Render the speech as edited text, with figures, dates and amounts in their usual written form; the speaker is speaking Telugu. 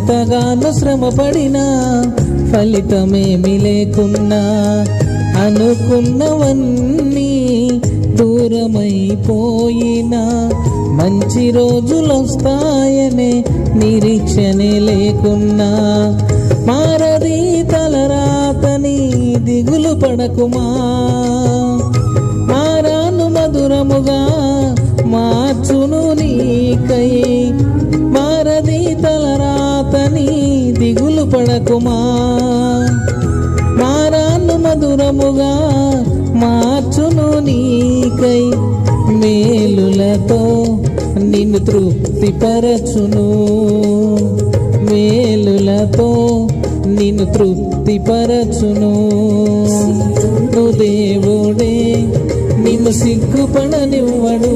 ఎంతగానో శ్రమపడినా ఫలితమేమి లేకున్నా అనుకున్నవన్నీ దూరమైపోయినా మంచి రోజులొస్తాయనే నిరీక్షనే లేకున్నా మారది తలరాతని దిగులు పడకుమా. మారాను మధురముగా మార్చును నీకై, మారది తలరాతని దిగులు పడకుమా. మారాను మధురముగా మార్చును నీకై, మేలులతో నిన్ను తృప్తిపరచును, మేలులతో నిన్ను తృప్తిపరచును. దేవుడే నిన్ను సిగ్గుపడనివ్వడు.